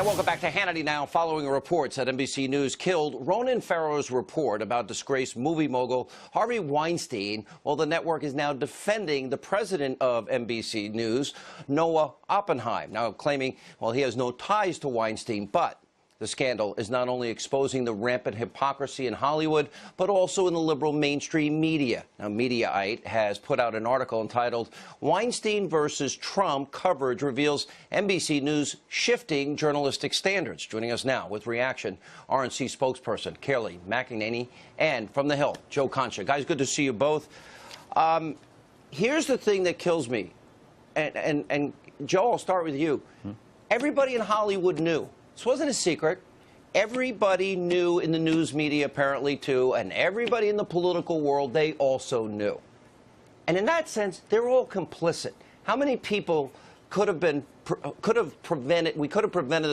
And welcome back to Hannity now. Following reports that NBC News killed Ronan Farrow's report about disgraced movie mogul Harvey Weinstein, well, the network is now defending the president of NBC News, Noah Oppenheim, now claiming, well, he has no ties to Weinstein, but the scandal is not only exposing the rampant hypocrisy in Hollywood, but also in the liberal mainstream media. Now, Mediaite has put out an article entitled, Weinstein versus Trump Coverage Reveals NBC News Shifting Journalistic Standards. Joining us now with reaction, RNC spokesperson Kayleigh McEnany, and from the Hill, Joe Concha. Guys, good to see you both. Here's the thing that kills me. And Joe, I'll start with you. Everybody in Hollywood knew. This wasn't a secret. Everybody knew in the news media, apparently, too, and everybody in the political world, they also knew. And in that sense, they're all complicit. How many people we could have prevented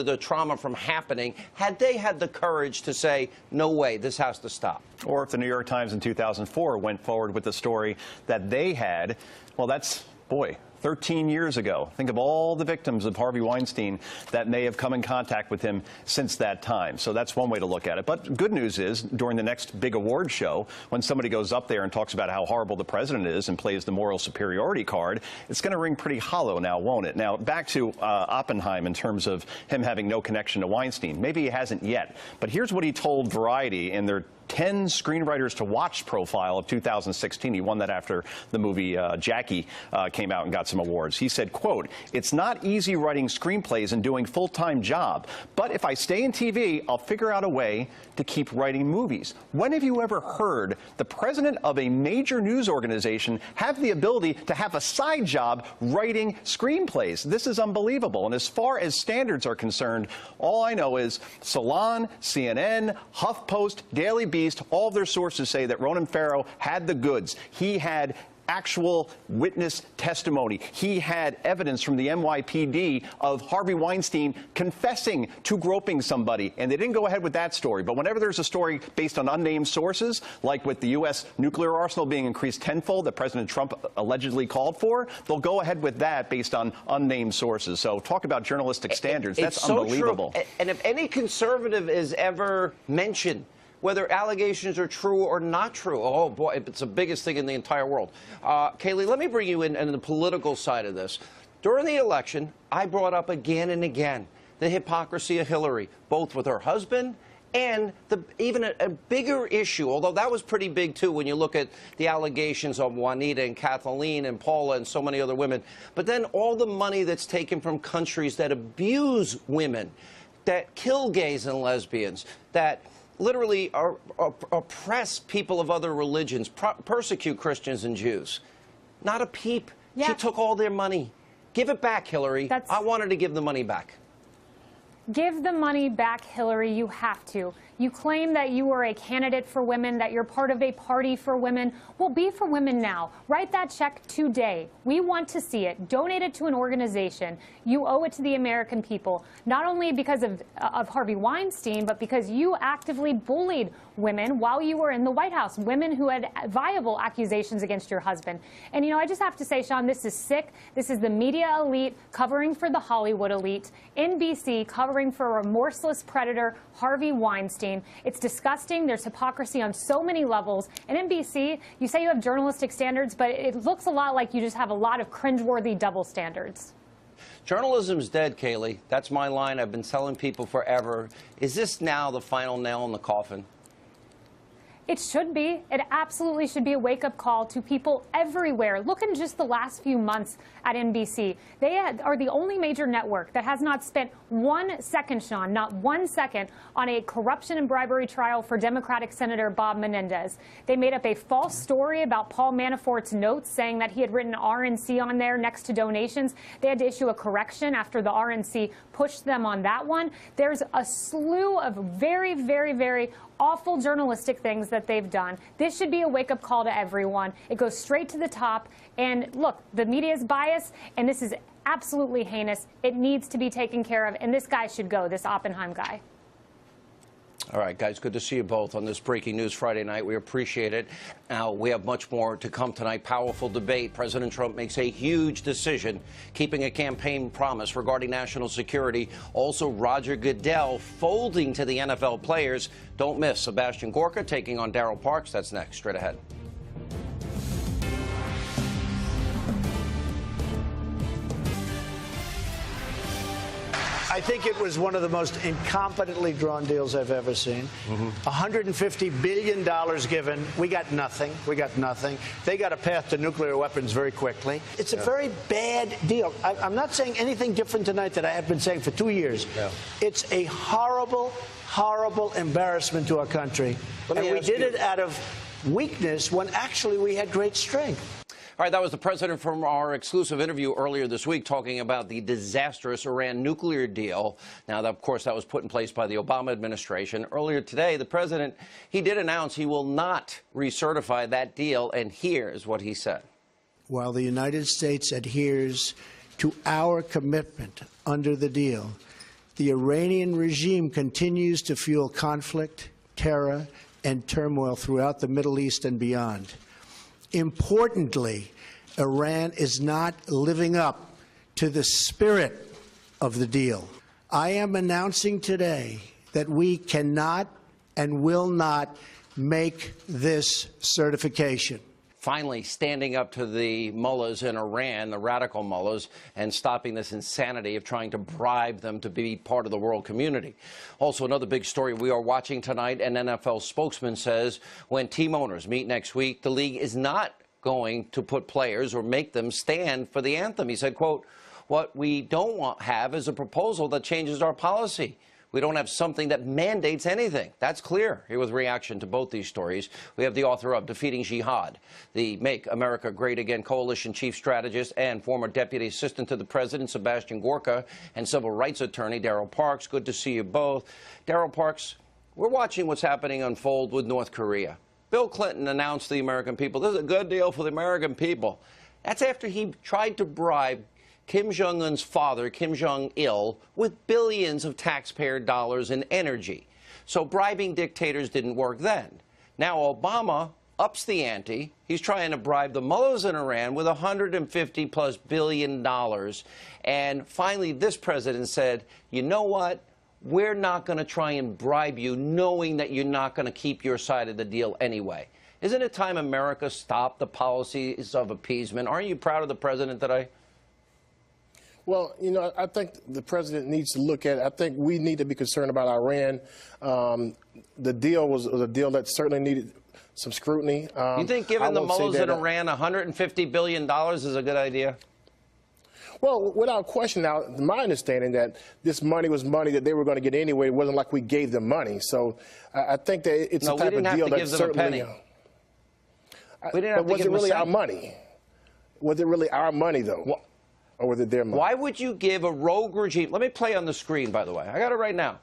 the trauma from happening had they had the courage to say, no way, this has to stop? Or if the New York Times in 2004 went forward with the story that they had, well, that's, boy, 13 years ago. Think of all the victims of Harvey Weinstein that may have come in contact with him since that time. So that's one way to look at it. But good news is, during the next big award show, when somebody goes up there and talks about how horrible the president is and plays the moral superiority card, it's going to ring pretty hollow now, won't it? Now, back to Oppenheim in terms of him having no connection to Weinstein. Maybe he hasn't yet. But here's what he told Variety in their 10 Screenwriters to Watch profile of 2016. He won that after the movie Jackie came out and got some awards. He said, quote, "It's not easy writing screenplays and doing full-time job, but if I stay in TV, I'll figure out a way to keep writing movies." When have you ever heard the president of a major news organization have the ability to have a side job writing screenplays? This is unbelievable. And as far as standards are concerned, all I know is Salon, CNN, HuffPost, Daily Beast, all of their sources say that Ronan Farrow had the goods. He had actual witness testimony. He had evidence from the NYPD of Harvey Weinstein confessing to groping somebody, and they didn't go ahead with that story. But whenever there's a story based on unnamed sources, like with the U.S. nuclear arsenal being increased tenfold that President Trump allegedly called for, they'll go ahead with that based on unnamed sources. So talk about journalistic standards. That's unbelievable. True. And if any conservative is ever mentioned, whether allegations are true or not true, oh boy, it's the biggest thing in the entire world. Kayleigh, let me bring you in on the political side of this. During the election, I brought up again and again the hypocrisy of Hillary, both with her husband and even a bigger issue, although that was pretty big too when you look at the allegations of Juanita and Kathleen and Paula and so many other women. But then all the money that's taken from countries that abuse women, that kill gays and lesbians, that literally oppress people of other religions, persecute Christians and Jews. Not a peep. Yeah. She took all their money. Give it back, Hillary. I want her to give the money back. Give the money back, Hillary. You have to. You claim that you are a candidate for women, that you're part of a party for women. Well, be for women now. Write that check today. We want to see it. Donate it to an organization. You owe it to the American people, not only because of Harvey Weinstein, but because you actively bullied women while you were in the White House, women who had viable accusations against your husband. And, you know, I just have to say, Sean, this is sick. This is the media elite covering for the Hollywood elite, NBC covering for a remorseless predator, Harvey Weinstein. It's disgusting. There's hypocrisy on so many levels. And NBC, you say you have journalistic standards, but it looks a lot like you just have a lot of cringeworthy double standards. Journalism's dead, Kayleigh. That's my line. I've been telling people forever. Is this now the final nail in the coffin? It should be. It absolutely should be a wake-up call to people everywhere. Look in just the last few months at NBC. They are the only major network that has not spent 1 second, Sean, not 1 second, on a corruption and bribery trial for Democratic Senator Bob Menendez. They made up a false story about Paul Manafort's notes, saying that he had written RNC on there next to donations. They had to issue a correction after the RNC pushed them on that one. There's a slew of very, very, very awful journalistic things that they've done. This should be a wake-up call to everyone. It goes straight to the top. And look, the media is biased, and this is absolutely heinous. It needs to be taken care of, and this guy should go, this Oppenheim guy. All right, guys, good to see you both on this Breaking News Friday night. We appreciate it. Now, we have much more to come tonight. Powerful debate. President Trump makes a huge decision, keeping a campaign promise regarding national security. Also, Roger Goodell folding to the NFL players. Don't miss Sebastian Gorka taking on Darryl Parks. That's next, straight ahead. I think it was one of the most incompetently drawn deals I've ever seen. $150 billion given. We got nothing. We got nothing. They got a path to nuclear weapons very quickly. It's a very bad deal. I'm not saying anything different tonight that I have been saying for 2 years. It's a horrible, horrible embarrassment to our country. And we did it out of weakness when actually we had great strength. All right, that was the president from our exclusive interview earlier this week talking about the disastrous Iran nuclear deal. Now, of course, that was put in place by the Obama administration. Earlier today, the president, he did announce he will not recertify that deal, and here is what he said. While the United States adheres to our commitment under the deal, the Iranian regime continues to fuel conflict, terror, and turmoil throughout the Middle East and beyond. Importantly, Iran is not living up to the spirit of the deal. I am announcing today that we cannot and will not make this certification. Finally standing up to the mullahs in Iran, the radical mullahs, and stopping this insanity of trying to bribe them to be part of the world community. Also, another big story we are watching tonight, an NFL spokesman says when team owners meet next week, the league is not going to put players or make them stand for the anthem. He said, quote, "What we don't have is a proposal that changes our policy. We don't have something that mandates anything." That's clear. Here with reaction to both these stories, we have the author of Defeating Jihad, the Make America Great Again Coalition chief strategist and former deputy assistant to the president, Sebastian Gorka, and civil rights attorney Darryl Parks. Good to see you both. Darryl Parks, we're watching what's happening unfold with North Korea. Bill Clinton announced to the American people, this is a good deal for the American people. That's after he tried to bribe Kim Jong-un's father, Kim Jong-il, with billions of taxpayer dollars in energy. So bribing dictators didn't work then. Now Obama ups the ante. He's trying to bribe the mullahs in Iran with $150+ billion. And finally, this president said, you know what? We're not going to try and bribe you, knowing that you're not going to keep your side of the deal anyway. Isn't it time America stopped the policies of appeasement? Aren't you proud of the president today? Well, you know, I think the president needs to look at it. I think we need to be concerned about Iran. The deal was a deal that certainly needed some scrutiny. You think giving the mullahs in Iran $150 billion is a good idea? Well, without question, now, my understanding that this money was money that they were going to get anyway. It wasn't like we gave them money. So I think that it's a type of deal that certainly. We didn't have to give them a penny. But was it really our money? Was it really our money, though? Well, or was it their money? Why would you give a rogue regime? Let me play on the screen, by the way. I got it right now.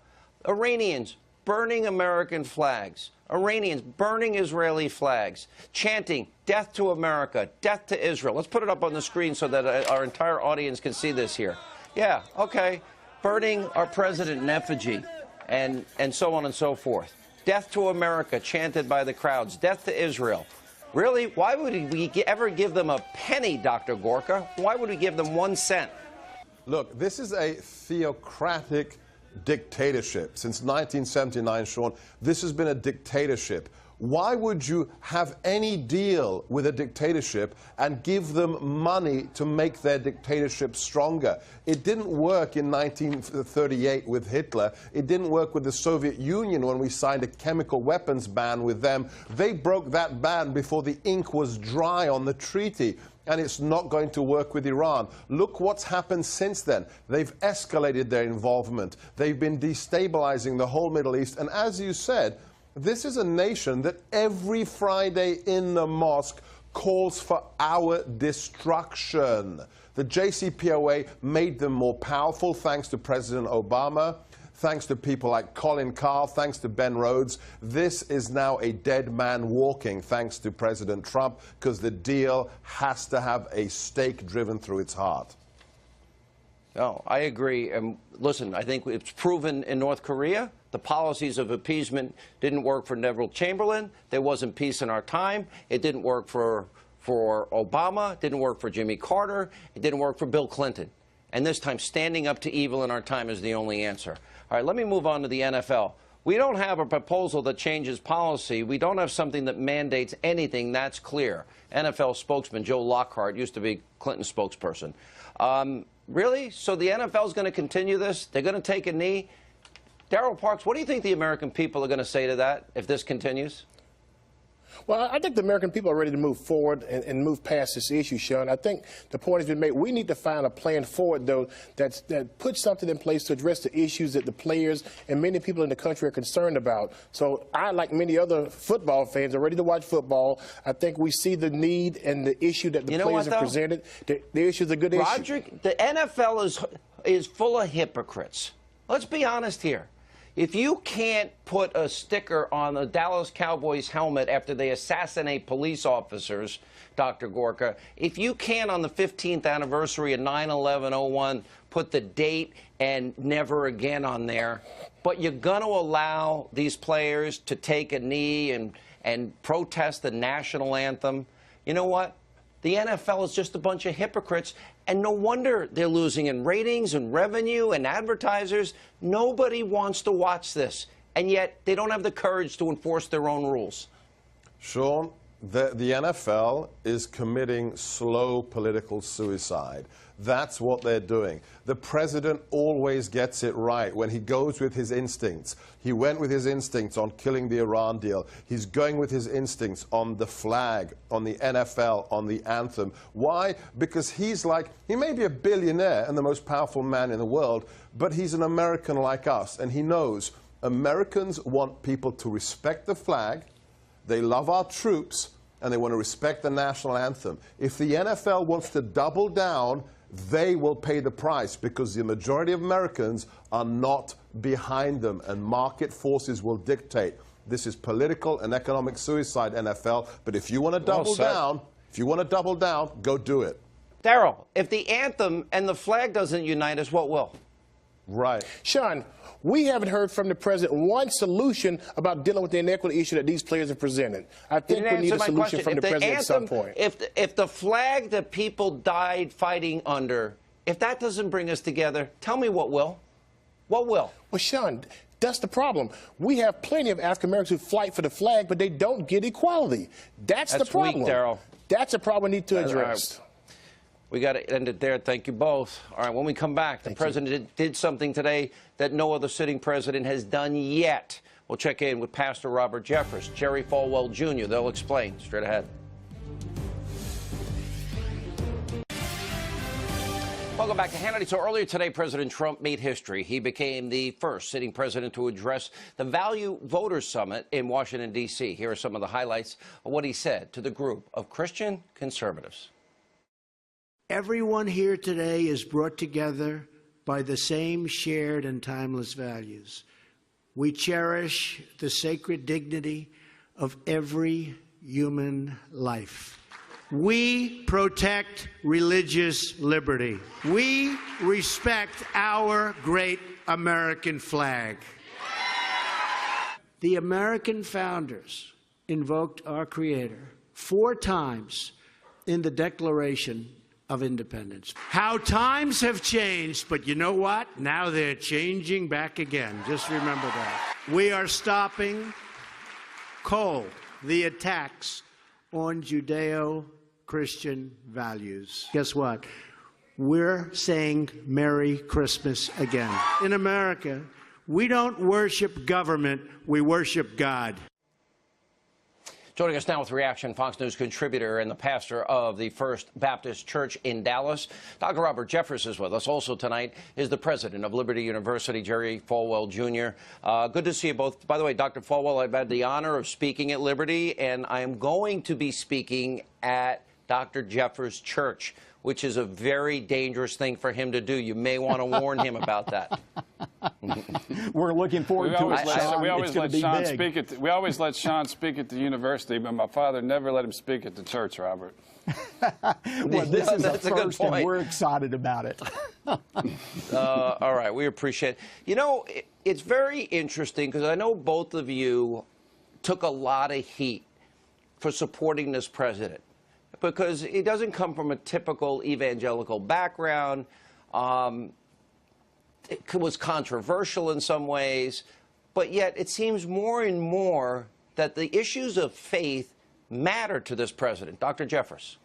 Iranians burning American flags. Iranians burning Israeli flags, chanting, death to America, death to Israel. Let's put it up on the screen so that our entire audience can see this here. Yeah, okay. Burning our president in effigy and so on and so forth. Death to America, chanted by the crowds. Death to Israel. Really? Why would we ever give them a penny, Dr. Gorka? Why would we give them 1 cent? Look, this is a theocratic dictatorship. Since 1979, Sean, this has been a dictatorship. Why would you have any deal with a dictatorship and give them money to make their dictatorship stronger? It didn't work in 1938 with Hitler. It didn't work with the Soviet Union when we signed a chemical weapons ban with them. They broke that ban before the ink was dry on the treaty. And it's not going to work with Iran. Look what's happened since then. They've escalated their involvement. They've been destabilizing the whole Middle East. And as you said, this is a nation that every Friday in the mosque calls for our destruction. The JCPOA made them more powerful thanks to President Obama. Thanks to people like Colin Kahl, thanks to Ben Rhodes. This is now a dead man walking, thanks to President Trump, because the deal has to have a stake driven through its heart. No, I agree. And listen, I think it's proven in North Korea The policies of appeasement didn't work for Neville Chamberlain. There wasn't peace in our time. It didn't work for Obama. It didn't work for Jimmy Carter. It didn't work for Bill Clinton. And this time, standing up to evil in our time is the only answer. All right, let me move on to the NFL. We don't have a proposal that changes policy. We don't have something that mandates anything. That's clear. NFL spokesman Joe Lockhart used to be Clinton's spokesperson. Really? So the NFL is going to continue this? They're going to take a knee? Darrell Parks, what do you think the American people are going to say to that if this continues? Well, I think the American people are ready to move forward and move past this issue, Sean. I think the point has been made. We need to find a plan forward, though, that puts something in place to address the issues that the players and many people in the country are concerned about. So I, like many other football fans, are ready to watch football. I think we see the need and the issue that the players have presented. The issue is a good issue. Roderick, the NFL is full of hypocrites. Let's be honest here. If you can't put a sticker on the Dallas Cowboys helmet after they assassinate police officers, Dr. Gorka, if you can't on the 15th anniversary of 9/11/01 put the date and never again on there, but you're going to allow these players to take a knee and protest the national anthem, you know what? The NFL is just a bunch of hypocrites, and no wonder they're losing in ratings and revenue and advertisers. Nobody wants to watch this, and yet they don't have the courage to enforce their own rules. Sean, the NFL is committing slow political suicide. That's what they're doing. The president always gets it right when he goes with his instincts. He went with his instincts on killing the Iran deal. He's going with his instincts on the flag, on the NFL, on the anthem. Why? Because he may be a billionaire and the most powerful man in the world, but he's an American like us, and he knows Americans want people to respect the flag, they love our troops, and they want to respect the national anthem. If the NFL wants to double down, they will pay the price because the majority of Americans are not behind them, and market forces will dictate. This is political and economic suicide, NFL. But if you want to double down, go do it. Darrell, if the anthem and the flag doesn't unite us, what will? Right. Sean, we haven't heard from the president one solution about dealing with the inequity issue that these players have presented. I think we need a solution from the president at some point. If the flag that people died fighting under, if that doesn't bring us together, tell me what will. What will? Well, Sean, that's the problem. We have plenty of African Americans who fight for the flag, but they don't get equality. That's the problem. Weak, Darrell. That's a problem we need to address. We got to end it there. Thank you both. All right, when we come back, the president did something today that no other sitting president has done yet. We'll check in with Pastor Robert Jeffress, Jerry Falwell Jr. They'll explain straight ahead. Welcome back to Hannity. So earlier today, President Trump made history. He became the first sitting president to address the Value Voters Summit in Washington, D.C. Here are some of the highlights of what he said to the group of Christian conservatives. Everyone here today is brought together by the same shared and timeless values. We cherish the sacred dignity of every human life. We protect religious liberty. We respect our great American flag. The American founders invoked our Creator 4 times in the Declaration of Independence. How times have changed, but you know what? Now they're changing back again. Just remember that. We are stopping cold the attacks on Judeo-Christian values. Guess what? We're saying Merry Christmas again. In America, we don't worship government, we worship God. Joining us now with reaction, Fox News contributor and the pastor of the First Baptist Church in Dallas, Dr. Robert Jeffress is with us. Also tonight is the president of Liberty University, Jerry Falwell Jr. Good to see you both. By the way, Dr. Falwell, I've had the honor of speaking at Liberty, and I am going to be speaking at Dr. Jeffress' church, which is a very dangerous thing for him to do. You may want to warn him about that. We're looking forward to it, Sean. We always It's gonna let be Sean big. speak at. We always let Sean speak at the university, but my father never let him speak at the church, Robert. Well, this is a That's a good first, and point. we're excited about it. All right, we appreciate it. You know, it's very interesting because I know both of you took a lot of heat for supporting this president because he doesn't come from a typical evangelical background. It was controversial in some ways, but yet it seems more and more that the issues of faith matter to this president. Dr. Jeffress.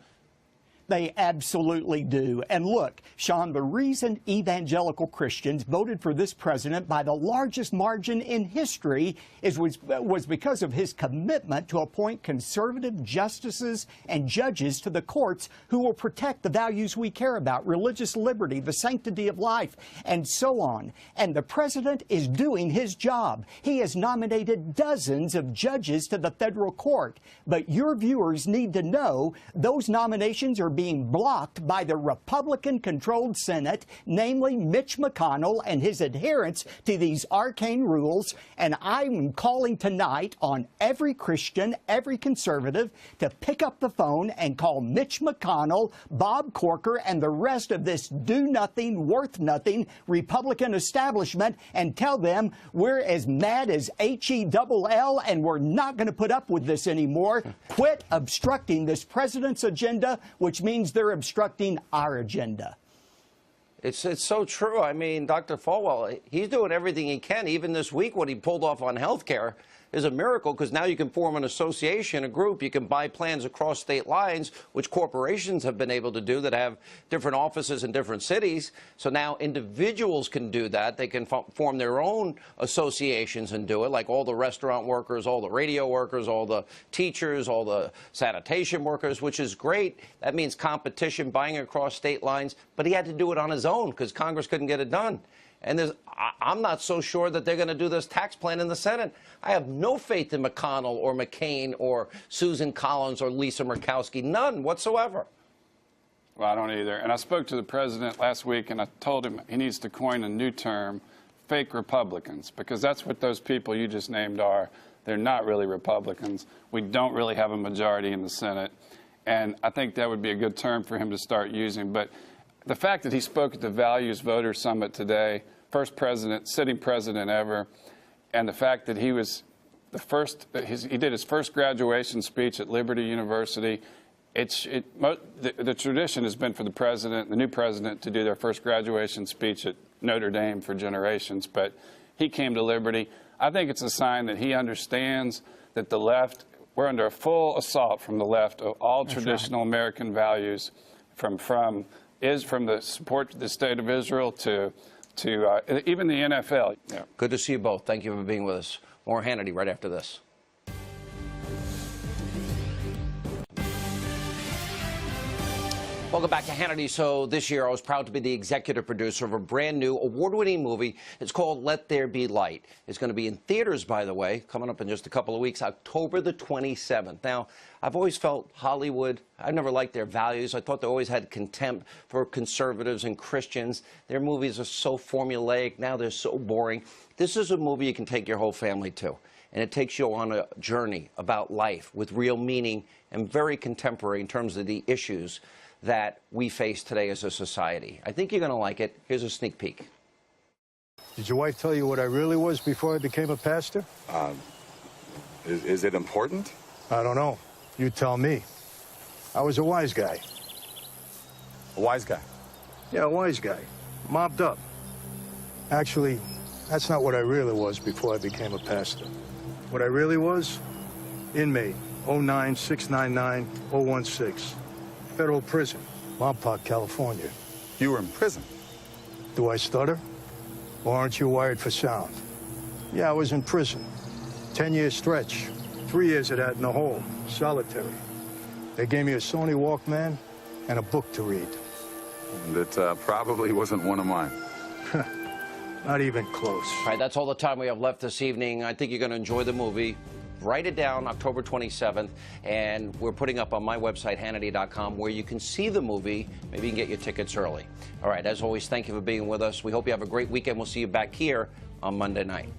They absolutely do. And look, Sean, the reason evangelical Christians voted for this president by the largest margin in history was because of his commitment to appoint conservative justices and judges to the courts who will protect the values we care about, religious liberty, the sanctity of life, and so on. And the president is doing his job. He has nominated dozens of judges to the federal court. But your viewers need to know those nominations are being blocked by the Republican-controlled Senate, namely Mitch McConnell and his adherence to these arcane rules. And I'm calling tonight on every Christian, every conservative, to pick up the phone and call Mitch McConnell, Bob Corker, and the rest of this do-nothing, worth-nothing Republican establishment and tell them we're as mad as HELL and we're not going to put up with this anymore. Quit obstructing this president's agenda, which means they're obstructing our agenda. It's so true. I mean, Dr. Falwell, he's doing everything he can. Even this week, what he pulled off on health care is a miracle because now you can form an association, a group. You can buy plans across state lines, which corporations have been able to do that have different offices in different cities. So now individuals can do that. They can form their own associations and do it, like all the restaurant workers, all the radio workers, all the teachers, all the sanitation workers, which is great. That means competition, buying across state lines. But he had to do it on his own because Congress couldn't get it done. And I'm not so sure that they're going to do this tax plan in the Senate. I have no faith in McConnell or McCain or Susan Collins or Lisa Murkowski, none whatsoever. Well, I don't either. And I spoke to the president last week, and I told him he needs to coin a new term, fake Republicans, because that's what those people you just named are. They're not really Republicans. We don't really have a majority in the Senate. And I think that would be a good term for him to start using. But the fact that he spoke at the Values Voters Summit today, first president, sitting president ever, and the fact that he was the first, he did his first graduation speech at Liberty University. The tradition has been for the president, the new president, to do their first graduation speech at Notre Dame for generations, but he came to Liberty. I think it's a sign that he understands that the left, we're under a full assault from the left of all traditional American values, from the support to the state of Israel to even the NFL. Yeah. Good to see you both. Thank you for being with us. More Hannity right after this. Welcome back to Hannity. So this year I was proud to be the executive producer of a brand new award-winning movie. It's called Let There Be Light. It's going to be in theaters, by the way, coming up in just a couple of weeks, October the 27th. Now, I've always felt Hollywood, I never liked their values. I thought they always had contempt for conservatives and Christians. Their movies are so formulaic. Now they're so boring. This is a movie you can take your whole family to. And it takes you on a journey about life with real meaning and very contemporary in terms of the issues that we face today as a society. I think you're going to like it. Here's a sneak peek. Did your wife tell you what I really was before I became a pastor? Is it important? I don't know. You tell me. I was a wise guy. A wise guy? Yeah, a wise guy. Mobbed up. Actually, that's not what I really was before I became a pastor. What I really was? Inmate 09699-016. Federal prison, Lompoc, California. You were in prison? Do I stutter? Or aren't you wired for sound? Yeah, I was in prison. 10-year stretch. 3 years of that in the hole, solitary. They gave me a Sony Walkman and a book to read. That probably wasn't one of mine. Not even close. All right, that's all the time we have left this evening. I think you're going to enjoy the movie. Write it down, October 27th, and we're putting up on my website, Hannity.com, where you can see the movie. Maybe you can get your tickets early. All right, as always, thank you for being with us. We hope you have a great weekend. We'll see you back here on Monday night.